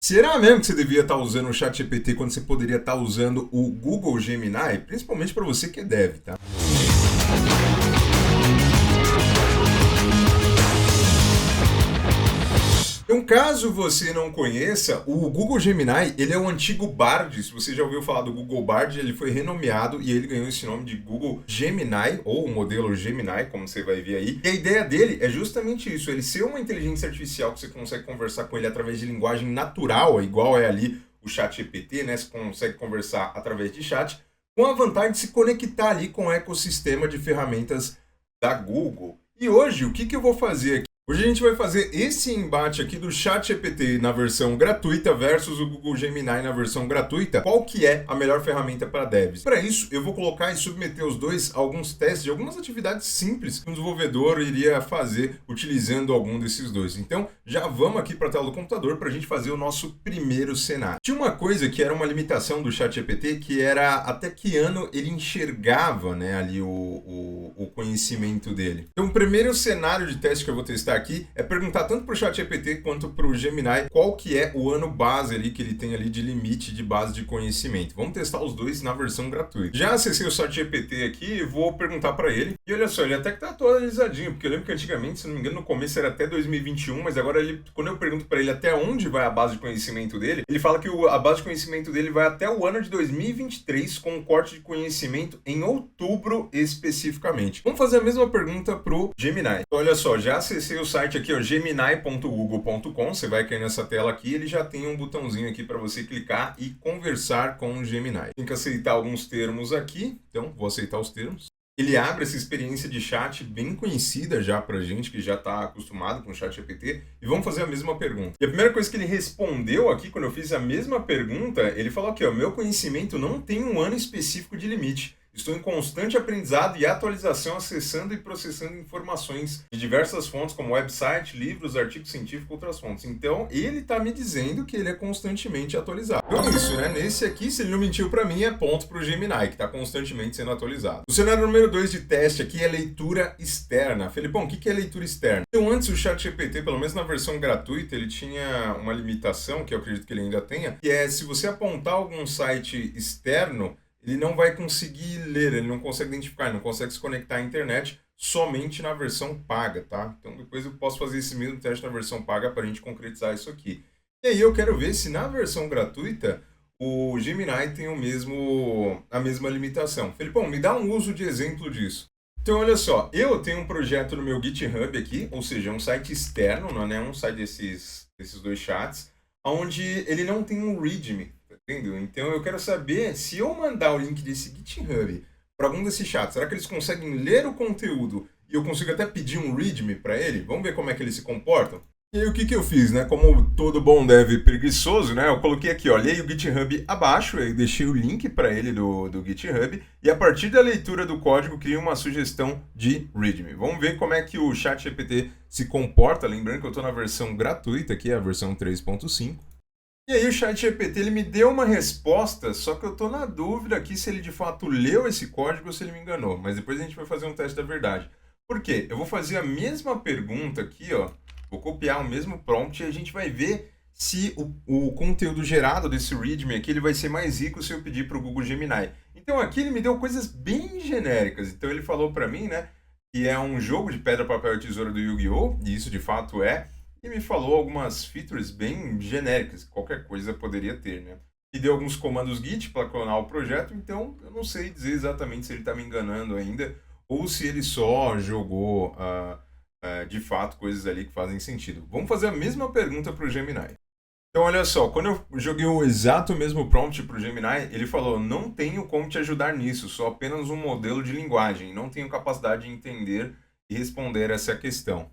Será mesmo que você devia estar usando o ChatGPT quando você poderia estar usando o Google Gemini? Principalmente para você que é dev, tá? Então, caso você não conheça, o Google Gemini, ele é o antigo Bard. Se você já ouviu falar do Google Bard, ele foi renomeado e ele ganhou esse nome de Google Gemini, ou o modelo Gemini, como você vai ver aí. E a ideia dele é justamente isso, ele ser uma inteligência artificial que você consegue conversar com ele através de linguagem natural, igual é ali o ChatGPT, né? Você consegue conversar através de chat, com a vantagem de se conectar ali com o ecossistema de ferramentas da Google. E hoje, o que eu vou fazer aqui? Hoje a gente vai fazer esse embate aqui do ChatGPT na versão gratuita versus o Google Gemini na versão gratuita. Qual que é a melhor ferramenta para devs? Para isso, eu vou colocar e submeter os dois a alguns testes de algumas atividades simples que um desenvolvedor iria fazer utilizando algum desses dois. Então, já vamos aqui para a tela do computador para a gente fazer o nosso primeiro cenário. Tinha uma coisa que era uma limitação do ChatGPT, que era até que ano ele enxergava, né, ali o conhecimento dele. Então, o primeiro cenário de teste que eu vou testar aqui é perguntar tanto para o ChatGPT quanto para o Gemini qual que é o ano base ali que ele tem ali de limite de base de conhecimento. Vamos testar os dois na versão gratuita. Já acessei o ChatGPT aqui e vou perguntar para ele. E olha só, ele até que tá atualizadinho, porque eu lembro que antigamente, se não me engano, no começo era até 2021, mas agora quando eu pergunto para ele até onde vai a base de conhecimento dele, ele fala que a base de conhecimento dele vai até o ano de 2023 com um corte de conhecimento em outubro especificamente. Vamos fazer a mesma pergunta pro Gemini. Então, olha só, já acessei o site aqui, ó, gemini.google.com. Você vai cair nessa tela aqui, ele já tem um botãozinho aqui para você clicar e conversar com o Gemini. Tem que aceitar alguns termos aqui, então vou aceitar os termos. Ele abre essa experiência de chat bem conhecida já pra gente, que já está acostumado com o ChatGPT, e vamos fazer a mesma pergunta. E a primeira coisa que ele respondeu aqui, quando eu fiz a mesma pergunta, ele falou aqui, ó, meu conhecimento não tem um ano específico de limite. Estou em constante aprendizado e atualização, acessando e processando informações de diversas fontes, como website, livros, artigos científicos e outras fontes. Então, ele está me dizendo que ele é constantemente atualizado. Então é isso, né? Nesse aqui, se ele não mentiu para mim, é ponto para o Gemini, que está constantemente sendo atualizado. O cenário número 2 de teste aqui é leitura externa. Felipão, o que é leitura externa? Então, antes o ChatGPT, pelo menos na versão gratuita, ele tinha uma limitação, que eu acredito que ele ainda tenha, que é se você apontar algum site externo, ele não vai conseguir ler, ele não consegue identificar, ele não consegue se conectar à internet somente na versão paga, tá? Então depois eu posso fazer esse mesmo teste na versão paga para a gente concretizar isso aqui. E aí eu quero ver se na versão gratuita o Gemini tem a mesma limitação. Felipão, me dá um uso de exemplo disso. Então olha só, eu tenho um projeto no meu GitHub aqui, ou seja, um site externo, não é um site desses dois chats, onde ele não tem um README. Entendeu? Então eu quero saber se eu mandar o link desse GitHub para algum desses chats, será que eles conseguem ler o conteúdo e eu consigo até pedir um README para ele? Vamos ver como é que eles se comportam? E aí o que eu fiz, né? Como todo bom dev preguiçoso, né? Eu coloquei aqui, ó, olhei o GitHub abaixo, eu deixei o link para ele do GitHub e a partir da leitura do código criei uma sugestão de README. Vamos ver como é que o ChatGPT se comporta, lembrando que eu estou na versão gratuita aqui, a versão 3.5. E aí o ChatGPT ele me deu uma resposta, só que eu estou na dúvida aqui se ele de fato leu esse código ou se ele me enganou. Mas depois a gente vai fazer um teste da verdade. Por quê? Eu vou fazer a mesma pergunta aqui, ó. Vou copiar o mesmo prompt e a gente vai ver se o conteúdo gerado desse README aqui ele vai ser mais rico se eu pedir para o Google Gemini. Então aqui ele me deu coisas bem genéricas. Então ele falou para mim, né, que é um jogo de pedra, papel e tesoura do Yu-Gi-Oh! E isso de fato é. E me falou algumas features bem genéricas, que qualquer coisa poderia ter, né? E deu alguns comandos Git para clonar o projeto, então eu não sei dizer exatamente se ele está me enganando ainda ou se ele só jogou de fato coisas ali que fazem sentido. Vamos fazer a mesma pergunta para o Gemini. Então olha só, quando eu joguei o exato mesmo prompt para o Gemini, ele falou, não tenho como te ajudar nisso, sou apenas um modelo de linguagem, não tenho capacidade de entender e responder essa questão.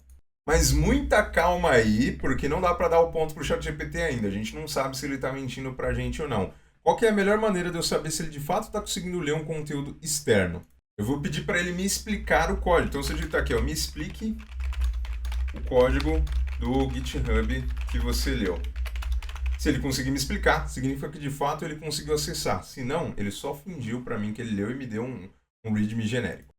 Mas muita calma aí, porque não dá para dar o ponto pro ChatGPT ainda. A gente não sabe se ele está mentindo para a gente ou não. Qual que é a melhor maneira de eu saber se ele de fato está conseguindo ler um conteúdo externo? Eu vou pedir para ele me explicar o código. Então, se eu digitar aqui, ó, me explique o código do GitHub que você leu. Se ele conseguir me explicar, significa que de fato ele conseguiu acessar. Se não, ele só fingiu para mim que ele leu e me deu um README genérico.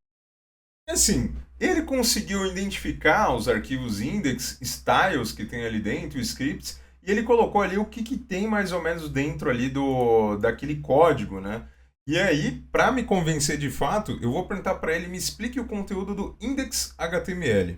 Assim, ele conseguiu identificar os arquivos index, styles que tem ali dentro, scripts, e ele colocou ali o que tem mais ou menos dentro ali daquele código, né? E aí, para me convencer de fato, eu vou perguntar para ele, me explique o conteúdo do index.html.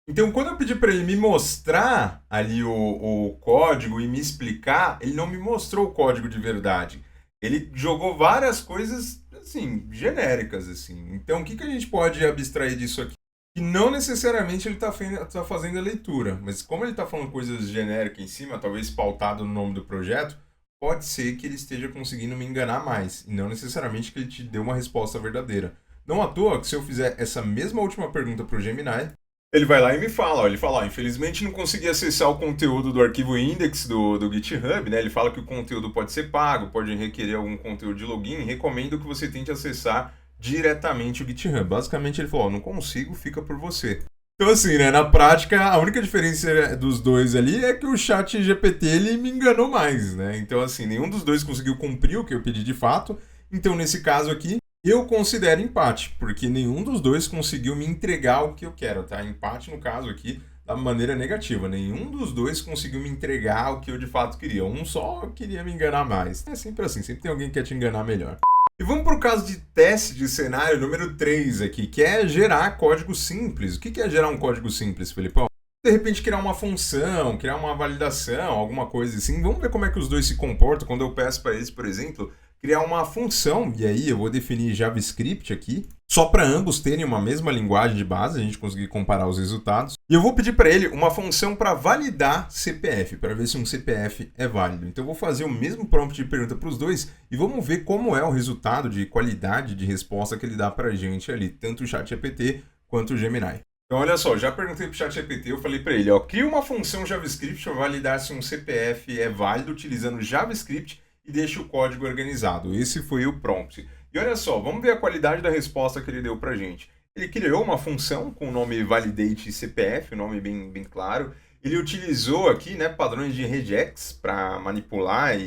Então, quando eu pedi para ele me mostrar ali o código e me explicar, ele não me mostrou o código de verdade. Ele jogou várias coisas, assim, genéricas, assim. Então, o que a gente pode abstrair disso aqui? Que não necessariamente ele tá fazendo a leitura, mas como ele está falando coisas genéricas em cima, talvez pautado no nome do projeto, pode ser que ele esteja conseguindo me enganar mais, e não necessariamente que ele te dê uma resposta verdadeira. Não à toa que se eu fizer essa mesma última pergunta para o Gemini, ele vai lá e me fala, ó, ele fala, ó, infelizmente não consegui acessar o conteúdo do arquivo index do GitHub, né? Ele fala que o conteúdo pode ser pago, pode requerer algum conteúdo de login, recomendo que você tente acessar diretamente o GitHub. Basicamente ele falou, ó, não consigo, fica por você. Então assim, né, na prática, a única diferença dos dois ali é que o chat GPT ele me enganou mais, né? Então assim, nenhum dos dois conseguiu cumprir o que eu pedi de fato. Então nesse caso aqui, eu considero empate, porque nenhum dos dois conseguiu me entregar o que eu quero, tá? Empate, no caso aqui, da maneira negativa. Nenhum dos dois conseguiu me entregar o que eu de fato queria. Um só queria me enganar mais. É sempre assim, sempre tem alguém que quer te enganar melhor. E vamos para o caso de teste de cenário número 3 aqui, que é gerar código simples. O que é gerar um código simples, Felipão? De repente criar uma função, criar uma validação, alguma coisa assim. Vamos ver como é que os dois se comportam quando eu peço para eles, por exemplo, criar uma função, e aí eu vou definir JavaScript aqui, só para ambos terem uma mesma linguagem de base, a gente conseguir comparar os resultados. E eu vou pedir para ele uma função para validar CPF, para ver se um CPF é válido. Então eu vou fazer o mesmo prompt de pergunta para os dois e vamos ver como é o resultado de qualidade de resposta que ele dá para a gente ali, tanto o ChatGPT quanto o Gemini. Então olha só, já perguntei para o ChatGPT, eu falei para ele, ó, cria uma função JavaScript para validar se um CPF é válido utilizando JavaScript e deixa o código organizado. Esse foi o prompt. E olha só, vamos ver a qualidade da resposta que ele deu pra gente. Ele criou uma função com o nome validateCPF, um nome bem claro. Ele utilizou aqui, né, padrões de regex para manipular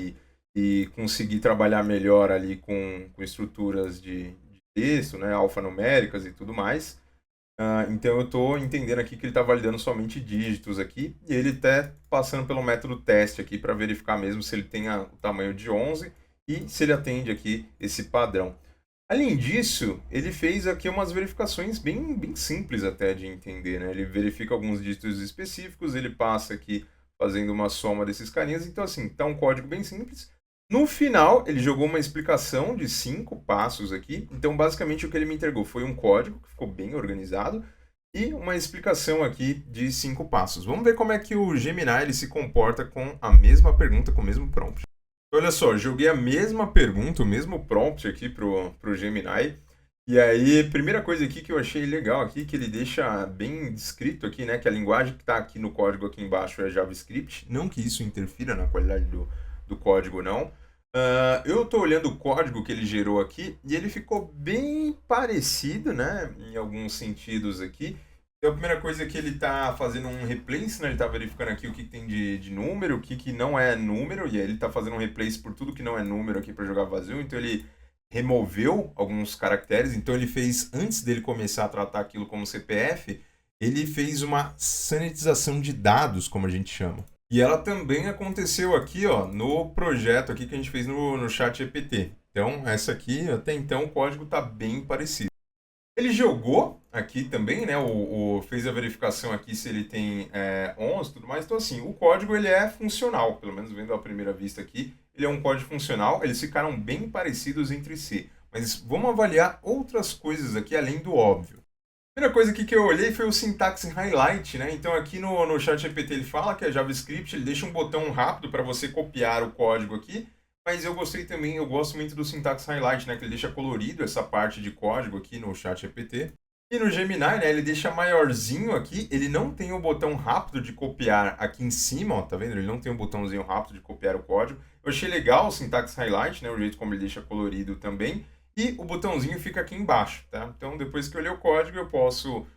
e conseguir trabalhar melhor ali com estruturas de texto, né, alfanuméricas e tudo mais. Então eu estou entendendo aqui que ele está validando somente dígitos aqui e ele está passando pelo método teste aqui para verificar mesmo se ele tem o tamanho de 11 e se ele atende aqui esse padrão. Além disso, ele fez aqui umas verificações bem simples até de entender, né? Ele verifica alguns dígitos específicos, ele passa aqui fazendo uma soma desses carinhas. Então assim, está um código bem simples. No final, ele jogou uma explicação de 5 passos aqui. Então, basicamente, o que ele me entregou foi um código que ficou bem organizado e uma explicação aqui de 5 passos. Vamos ver como é que o Gemini ele se comporta com a mesma pergunta, com o mesmo prompt. Olha só, joguei a mesma pergunta, o mesmo prompt aqui pro Gemini. E aí, primeira coisa aqui que eu achei legal aqui, que ele deixa bem descrito aqui, né? Que a linguagem que está aqui no código aqui embaixo é JavaScript. Não que isso interfira na qualidade do código, não. Eu estou olhando o código que ele gerou aqui e ele ficou bem parecido, né, em alguns sentidos aqui. Então, a primeira coisa é que ele está fazendo um replace, né, ele está verificando aqui o que tem de número, o que não é número, e aí ele está fazendo um replace por tudo que não é número aqui para jogar vazio. Então, ele removeu alguns caracteres. Então, ele fez, antes dele começar a tratar aquilo como CPF, ele fez uma sanitização de dados, como a gente chama. E ela também aconteceu aqui, ó, no projeto aqui que a gente fez no ChatGPT. Então, essa aqui, até então, o código está bem parecido. Ele jogou aqui também, né, fez a verificação aqui se ele tem 11 e tudo mais. Então, assim, o código ele é funcional, pelo menos vendo à primeira vista aqui. Ele é um código funcional, eles ficaram bem parecidos entre si. Mas vamos avaliar outras coisas aqui, além do óbvio. A primeira coisa aqui que eu olhei foi o syntax highlight, né? Então aqui no ChatGPT ele fala que é JavaScript, ele deixa um botão rápido para você copiar o código aqui, mas eu gostei também, eu gosto muito do syntax highlight, né? Que ele deixa colorido essa parte de código aqui no ChatGPT. E no Gemini, né? Ele deixa maiorzinho aqui, ele não tem o botão rápido de copiar aqui em cima, ó, tá vendo? Ele não tem o botãozinho rápido de copiar o código. Eu achei legal o syntax highlight, né? O jeito como ele deixa colorido também. E o botãozinho fica aqui embaixo, tá? Então, depois que eu ler o código, eu posso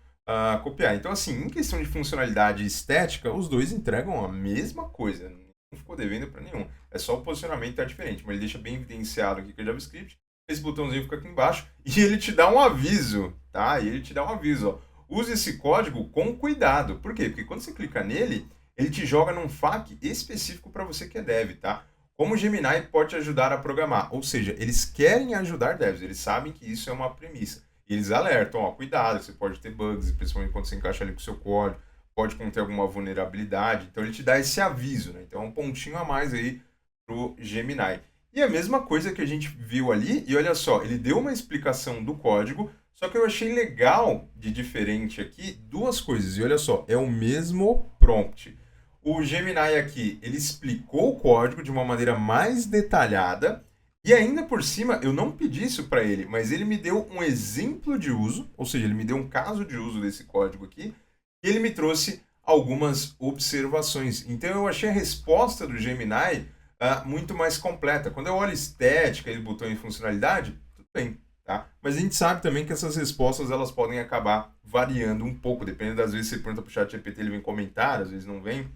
copiar. Então, assim, em questão de funcionalidade estética, os dois entregam a mesma coisa. Não ficou devendo para nenhum. É só o posicionamento que tá diferente. Mas ele deixa bem evidenciado aqui que é JavaScript. Esse botãozinho fica aqui embaixo. E ele te dá um aviso, tá? E ele te dá um aviso, ó. Use esse código com cuidado. Por quê? Porque quando você clica nele, ele te joga num FAQ específico para você que é dev, tá? Como o Gemini pode te ajudar a programar? Ou seja, eles querem ajudar devs, eles sabem que isso é uma premissa. E eles alertam, ó, cuidado, você pode ter bugs, principalmente quando você encaixa ali com o seu código, pode conter alguma vulnerabilidade. Então ele te dá esse aviso, né? Então é um pontinho a mais aí pro Gemini. E a mesma coisa que a gente viu ali, e olha só, ele deu uma explicação do código, só que eu achei legal de diferente aqui duas coisas. E olha só, é o mesmo prompt. O Gemini aqui, ele explicou o código de uma maneira mais detalhada e ainda por cima, eu não pedi isso para ele, mas ele me deu um exemplo de uso, ou seja, ele me deu um caso de uso desse código aqui e ele me trouxe algumas observações. Então eu achei a resposta do Gemini muito mais completa. Quando eu olho estética e botão em funcionalidade, tudo bem, tá? Mas a gente sabe também que essas respostas elas podem acabar variando um pouco, dependendo das vezes você pergunta para o ChatGPT, ele vem comentar, às vezes não vem.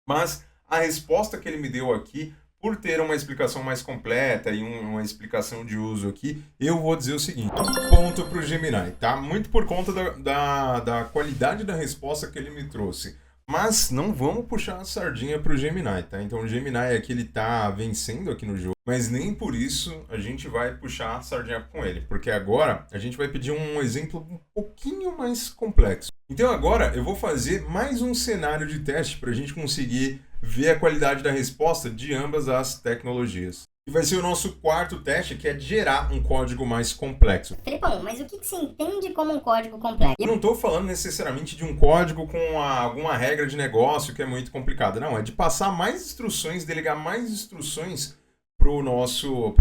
Mas a resposta que ele me deu aqui, por ter uma explicação mais completa e uma explicação de uso aqui, eu vou dizer o seguinte, ponto para o Gemini, tá? Muito por conta da qualidade da resposta que ele me trouxe. Mas não vamos puxar a sardinha para o Gemini, tá? Então o Gemini aqui ele tá vencendo aqui no jogo, mas nem por isso a gente vai puxar a sardinha com ele, porque agora a gente vai pedir um exemplo um pouquinho mais complexo. Então agora eu vou fazer mais um cenário de teste para a gente conseguir ver a qualidade da resposta de ambas as tecnologias. E vai ser o nosso quarto teste, que é gerar um código mais complexo. Felipão, mas o que você entende como um código complexo? Eu não estou falando necessariamente de um código com alguma regra de negócio que é muito complicada. Não, é de passar mais instruções, delegar mais instruções para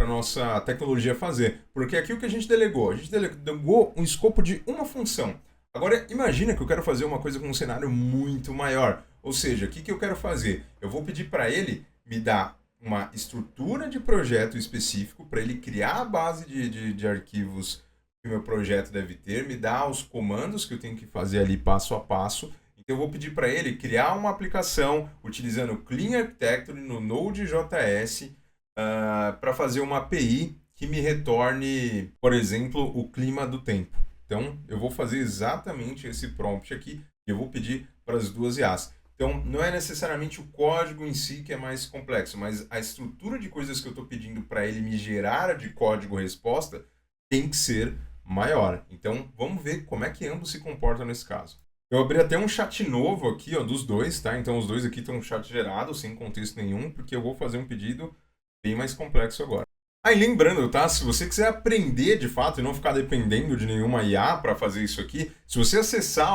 a nossa tecnologia fazer. Porque aqui o que a gente delegou? A gente delegou um escopo de uma função. Agora, imagina que eu quero fazer uma coisa com um cenário muito maior. Ou seja, o que eu quero fazer? Eu vou pedir para ele me dar uma estrutura de projeto específico, para ele criar a base de arquivos que o meu projeto deve ter, me dar os comandos que eu tenho que fazer ali passo a passo. Então, eu vou pedir para ele criar uma aplicação utilizando Clean Architecture no Node.js para fazer uma API que me retorne, por exemplo, o clima do tempo. Então, eu vou fazer exatamente esse prompt aqui e eu vou pedir para as duas IAs. Então, não é necessariamente o código em si que é mais complexo, mas a estrutura de coisas que eu estou pedindo para ele me gerar de código resposta tem que ser maior. Então, vamos ver como é que ambos se comportam nesse caso. Eu abri até um chat novo aqui, ó, dos dois, tá? Então, os dois aqui estão um chat gerado, sem contexto nenhum, porque eu vou fazer um pedido bem mais complexo agora. Aí lembrando, tá? Se você quiser aprender de fato e não ficar dependendo de nenhuma IA para fazer isso aqui, se você acessar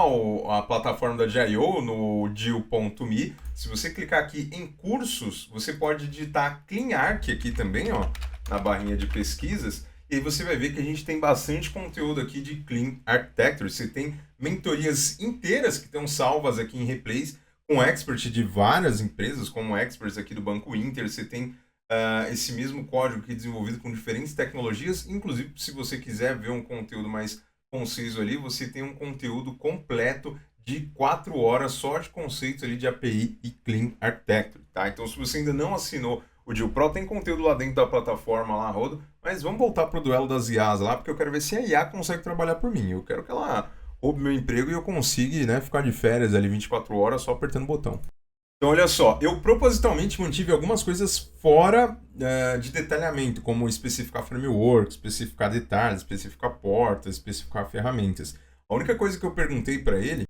a plataforma da Dio no dio.me, se você clicar aqui em cursos, você pode digitar Clean Arch aqui também, ó, na barrinha de pesquisas, e aí você vai ver que a gente tem bastante conteúdo aqui de Clean Architecture. Você tem mentorias inteiras que estão salvas aqui em replays com experts de várias empresas, como experts aqui do Banco Inter, você tem esse mesmo código que é desenvolvido com diferentes tecnologias, inclusive se você quiser ver um conteúdo mais conciso ali, você tem um conteúdo completo de 4 horas só de conceitos ali de API e Clean Architecture, tá? Então se você ainda não assinou o Dio Pro, tem conteúdo lá dentro da plataforma lá, Rodo, mas vamos voltar pro duelo das IAs lá, porque eu quero ver se a IA consegue trabalhar por mim, eu quero que ela roube meu emprego e eu consiga, né, ficar de férias ali 24 horas só apertando o botão. Então, olha só, eu propositalmente mantive algumas coisas fora de detalhamento, como especificar framework, especificar detalhes, especificar portas, especificar ferramentas. A única coisa que eu perguntei para ele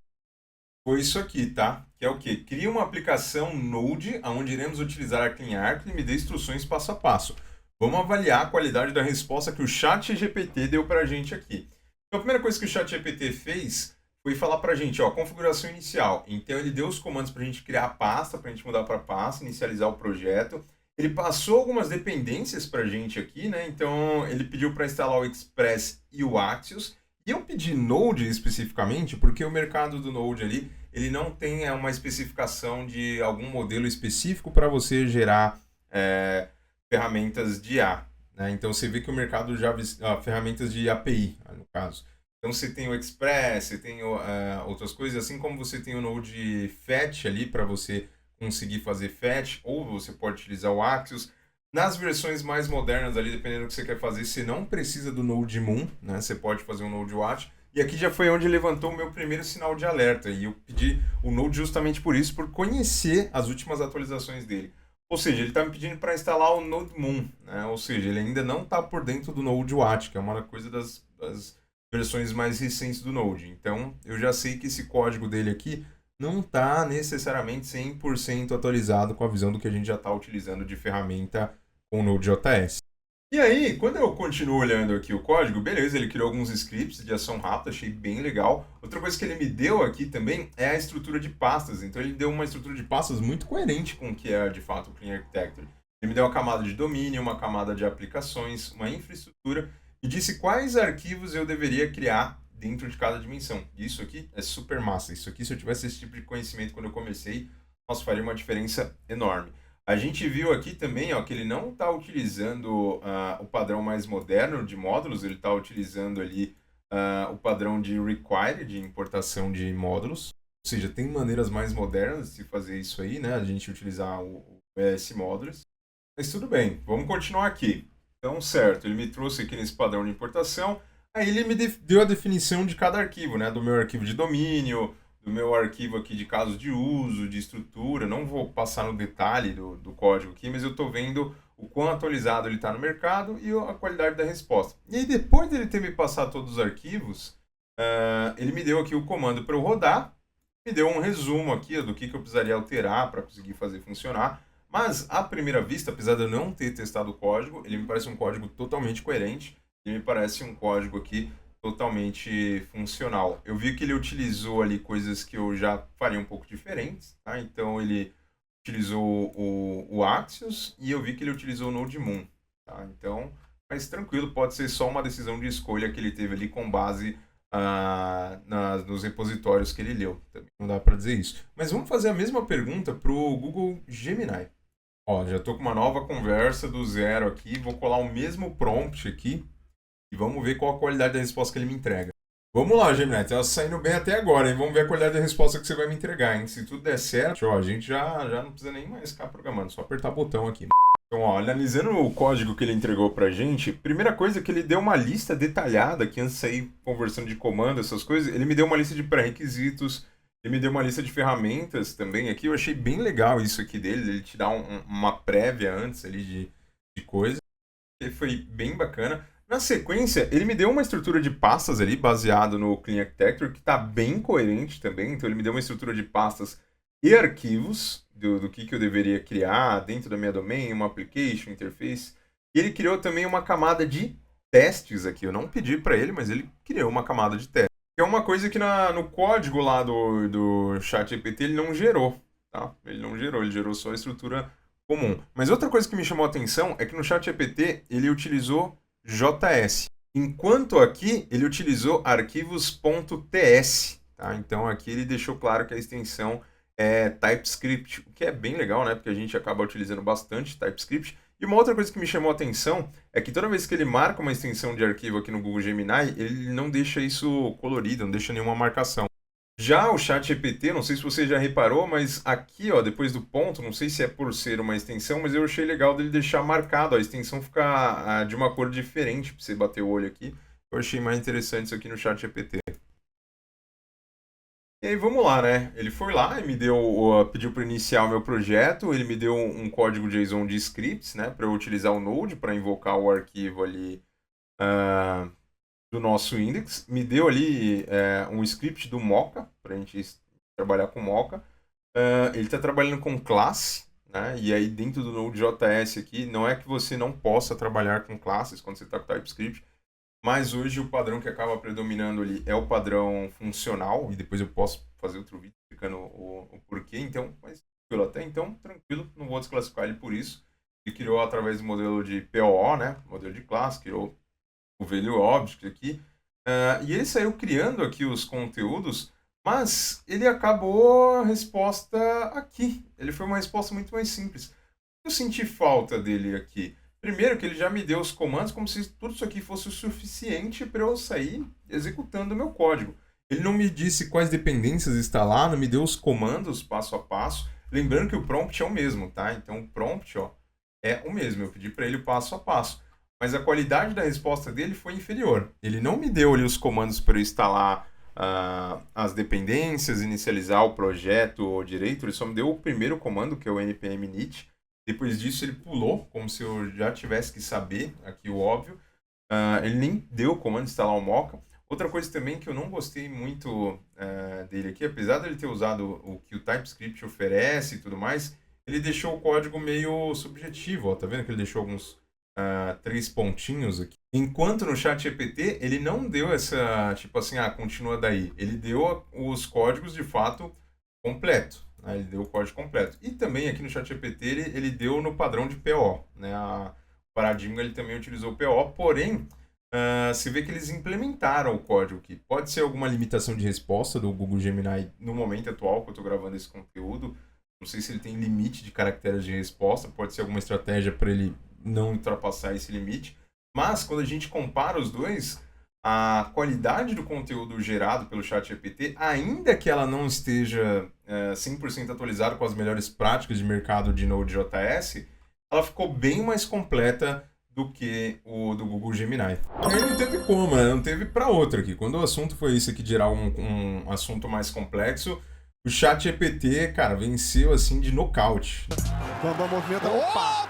foi isso aqui, tá? Que é o quê? Cria uma aplicação Node, onde iremos utilizar a Clean Arch e me dê instruções passo a passo. Vamos avaliar a qualidade da resposta que o ChatGPT deu para a gente aqui. Então, a primeira coisa que o ChatGPT fez foi falar para a gente, ó, configuração inicial. Então, ele deu os comandos para a gente criar a pasta, para a gente mudar para pasta, inicializar o projeto. Ele passou algumas dependências para a gente aqui, né? Então, ele pediu para instalar o Express e o Axios. E eu pedi Node especificamente, porque o mercado do Node ali, ele não tem uma especificação de algum modelo específico para você gerar ferramentas de IA. Né? Então, você vê que o mercado já ferramentas de API, no caso. Então, você tem o Express, você tem outras coisas, assim como você tem o Node Fetch ali para você conseguir fazer Fetch, ou você pode utilizar o Axios. Nas versões mais modernas ali, dependendo do que você quer fazer, você não precisa do Node Moon, né? Você pode fazer um Node Watch. E aqui já foi onde levantou o meu primeiro sinal de alerta. E eu pedi o Node justamente por isso, por conhecer as últimas atualizações dele. Ou seja, ele está me pedindo para instalar o Node Moon, né? Ou seja, ele ainda não está por dentro do Node Watt, que é uma coisa das versões mais recentes do Node. Então, eu já sei que esse código dele aqui não está necessariamente 100% atualizado com a visão do que a gente já está utilizando de ferramenta com o Node.js. E aí, quando eu continuo olhando aqui o código, beleza, ele criou alguns scripts de ação rápida, achei bem legal. Outra coisa que ele me deu aqui também é a estrutura de pastas. Então ele deu uma estrutura de pastas muito coerente com o que é de fato o Clean Architecture. Ele me deu uma camada de domínio, uma camada de aplicações, uma infraestrutura e disse quais arquivos eu deveria criar dentro de cada dimensão. Isso aqui é super massa. Isso aqui, se eu tivesse esse tipo de conhecimento quando eu comecei, nossa, faria uma diferença enorme. A gente viu aqui também ó, que ele não está utilizando o padrão mais moderno de módulos, ele está utilizando ali o padrão de require, de importação de módulos. Ou seja, tem maneiras mais modernas de fazer isso aí, né? A gente utilizar o ES Módulos. Mas tudo bem, vamos continuar aqui. Então, certo, ele me trouxe aqui nesse padrão de importação. Aí ele me deu a definição de cada arquivo, né? Do meu arquivo de domínio, do meu arquivo aqui de casos de uso, de estrutura. Não vou passar no detalhe do código aqui, mas eu estou vendo o quão atualizado ele está no mercado e a qualidade da resposta. E aí, depois dele ter me passado todos os arquivos, ele me deu aqui o comando para eu rodar, me deu um resumo aqui ó, do que eu precisaria alterar para conseguir fazer funcionar. Mas, à primeira vista, apesar de eu não ter testado o código, ele me parece um código totalmente coerente. Ele me parece um código aqui totalmente funcional. Eu vi que ele utilizou ali coisas que eu já faria um pouco diferentes, tá? Então ele utilizou o Axios e eu vi que ele utilizou o Node Moon, tá? Então, mas tranquilo, pode ser só uma decisão de escolha que ele teve ali com base nos repositórios que ele leu. Também não dá para dizer isso. Mas vamos fazer a mesma pergunta para o Google Gemini. Ó, já estou com uma nova conversa do zero aqui, vou colar o mesmo prompt aqui e vamos ver qual a qualidade da resposta que ele me entrega. Vamos lá, Gemini, tá saindo bem até agora, hein? Vamos ver a qualidade da resposta que você vai me entregar, hein? Se tudo der certo, ó, a gente já não precisa nem mais ficar programando, só apertar botão aqui. Então, ó, analisando o código que ele entregou pra gente, primeira coisa é que ele deu uma lista detalhada, que antes de sair conversando de comando, essas coisas, ele me deu uma lista de pré-requisitos, ele me deu uma lista de ferramentas também aqui, eu achei bem legal isso aqui dele, ele te dá uma prévia antes ali de coisa, que foi bem bacana. Na sequência, ele me deu uma estrutura de pastas ali, baseado no Clean Architecture, que está bem coerente também. Então, ele me deu uma estrutura de pastas e arquivos do que eu deveria criar dentro da minha domain, uma application, interface. E ele criou também uma camada de testes aqui. Eu não pedi para ele, mas ele criou uma camada de testes. Que é uma coisa que no código lá do ChatGPT ele não gerou. Tá? Ele não gerou, ele gerou só a estrutura comum. Mas outra coisa que me chamou a atenção é que no ChatGPT ele utilizou JS. Enquanto aqui ele utilizou arquivos.ts, tá? Então aqui ele deixou claro que a extensão é TypeScript, o que é bem legal, né? Porque a gente acaba utilizando bastante TypeScript. E uma outra coisa que me chamou a atenção é que toda vez que ele marca uma extensão de arquivo aqui no Google Gemini, ele não deixa isso colorido, não deixa nenhuma marcação. Já o ChatGPT, não sei se você já reparou, mas aqui, ó, depois do ponto, não sei se é por ser uma extensão, mas eu achei legal dele deixar marcado, a extensão ficar de uma cor diferente para você bater o olho aqui. Eu achei mais interessante isso aqui no ChatGPT. E aí vamos lá, né? Ele foi lá e me pediu para iniciar o meu projeto, ele me deu um código JSON de scripts, né, para eu utilizar o Node para invocar o arquivo ali do nosso index, me deu ali um script do Mocha, para a gente trabalhar com Mocha. Ele está trabalhando com classe, né? E aí dentro do Node.js aqui, não é que você não possa trabalhar com classes quando você está com TypeScript, mas hoje o padrão que acaba predominando ali é o padrão funcional, e depois eu posso fazer outro vídeo explicando o porquê, então, mas até então, tranquilo, não vou desclassificar ele por isso. Ele criou através do modelo de POO, né? Modelo de classe, criou o Value Object aqui, e ele saiu criando aqui os conteúdos, mas ele acabou a resposta aqui. Ele foi uma resposta muito mais simples. Eu senti falta dele aqui. Primeiro que ele já me deu os comandos como se tudo isso aqui fosse o suficiente para eu sair executando o meu código. Ele não me disse quais dependências instalar, não me deu os comandos passo a passo. Lembrando que o prompt é o mesmo, tá? Então o prompt ó, é o mesmo. Eu pedi para ele o passo a passo. mas a qualidade da resposta dele foi inferior. Ele não me deu ali os comandos para eu instalar as dependências, inicializar o projeto direito, ele só me deu o primeiro comando, que é o npm init. Depois disso ele pulou, como se eu já tivesse que saber aqui o óbvio. Ele nem deu o comando de instalar o Mocha. Outra coisa também que eu não gostei muito dele aqui, apesar dele ter usado o que o TypeScript oferece e tudo mais, ele deixou o código meio subjetivo. Ó, tá vendo que ele deixou alguns 3 pontinhos aqui? Enquanto no ChatGPT ele não deu essa, tipo assim, continua daí. Ele deu os códigos de fato completo. Ele deu o código completo. E também aqui no ChatGPT ele deu no padrão de PO. Né? O Paradigma ele também utilizou PO, porém você vê que eles implementaram o código aqui. Pode ser alguma limitação de resposta do Google Gemini no momento atual que eu estou gravando esse conteúdo. Não sei se ele tem limite de caracteres de resposta, pode ser alguma estratégia para ele não ultrapassar esse limite. Mas quando a gente compara os dois, a qualidade do conteúdo gerado pelo ChatGPT, ainda que ela não esteja 100% atualizada com as melhores práticas de mercado de Node.js, ela ficou bem mais completa do que o do Google Gemini. E aí não teve como, né? Não teve para outra aqui. Quando o assunto foi isso aqui, de gerar um assunto mais complexo, o ChatGPT, cara, venceu assim de nocaute. Quando a movimenta... Opa!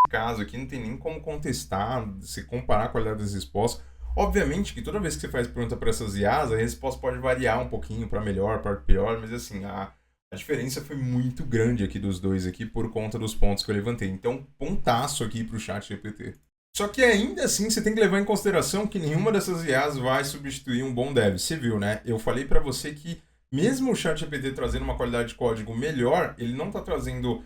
Caso aqui não tem nem como contestar, se comparar a qualidade das respostas. Obviamente que toda vez que você faz pergunta para essas IAs, a resposta pode variar um pouquinho para melhor, para pior, mas assim, a diferença foi muito grande aqui dos dois aqui por conta dos pontos que eu levantei. Então, pontaço aqui para o ChatGPT. Só que ainda assim, você tem que levar em consideração que nenhuma dessas IAs vai substituir um bom dev. Você viu, né? Eu falei para você que mesmo o ChatGPT trazendo uma qualidade de código melhor, ele não está trazendo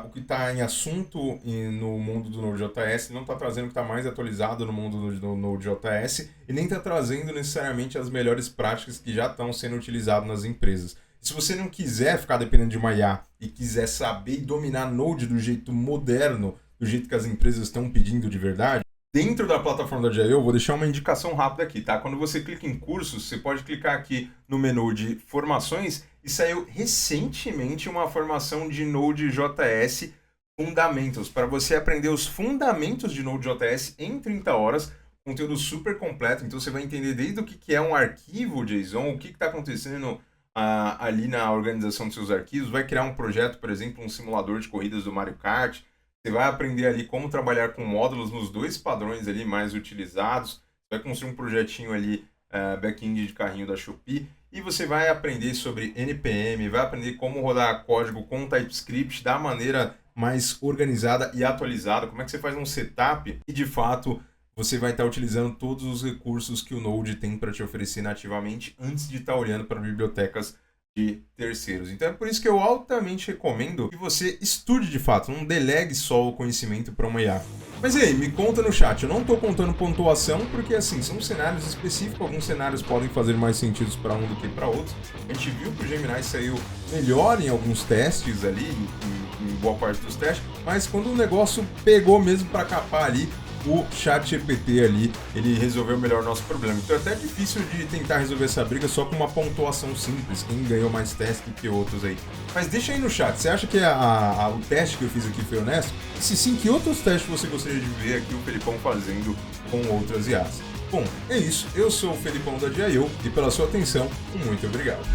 o que está em assunto no mundo do Node.js, não está trazendo o que está mais atualizado no mundo do Node.js e nem está trazendo necessariamente as melhores práticas que já estão sendo utilizadas nas empresas. Se você não quiser ficar dependendo de uma IA e quiser saber e dominar Node do jeito moderno, do jeito que as empresas estão pedindo de verdade, dentro da plataforma da J.io, eu vou deixar uma indicação rápida aqui, tá? Quando você clica em cursos, você pode clicar aqui no menu de formações e saiu recentemente uma formação de Node.js Fundamentals, para você aprender os fundamentos de Node.js em 30 horas, conteúdo super completo. Então você vai entender desde o que é um arquivo JSON, o que está acontecendo ali na organização dos seus arquivos, vai criar um projeto, por exemplo, um simulador de corridas do Mario Kart. Você vai aprender ali como trabalhar com módulos nos 2 padrões ali mais utilizados. Você vai construir um projetinho ali, back-end de carrinho da Shopee. E você vai aprender sobre NPM, vai aprender como rodar código com TypeScript da maneira mais organizada e atualizada. Como é que você faz um setup e, de fato, você vai estar utilizando todos os recursos que o Node tem para te oferecer nativamente antes de estar olhando para bibliotecas de terceiros. Então é por isso que eu altamente recomendo que você estude de fato, não delegue só o conhecimento para uma IA. Mas e aí, me conta no chat, eu não estou contando pontuação porque assim, são cenários específicos, alguns cenários podem fazer mais sentido para um do que para outro. A gente viu que o Gemini saiu melhor em alguns testes ali, em boa parte dos testes, mas quando o negócio pegou mesmo para capar ali, o ChatGPT ali, ele resolveu melhor o nosso problema. Então é até difícil de tentar resolver essa briga só com uma pontuação simples, quem ganhou mais testes do que outros aí. Mas deixa aí no chat, você acha que o teste que eu fiz aqui foi honesto? Se sim, que outros testes você gostaria de ver aqui o Felipão fazendo com outras IAs? Bom, é isso. Eu sou o Felipão da J.io e pela sua atenção, muito obrigado.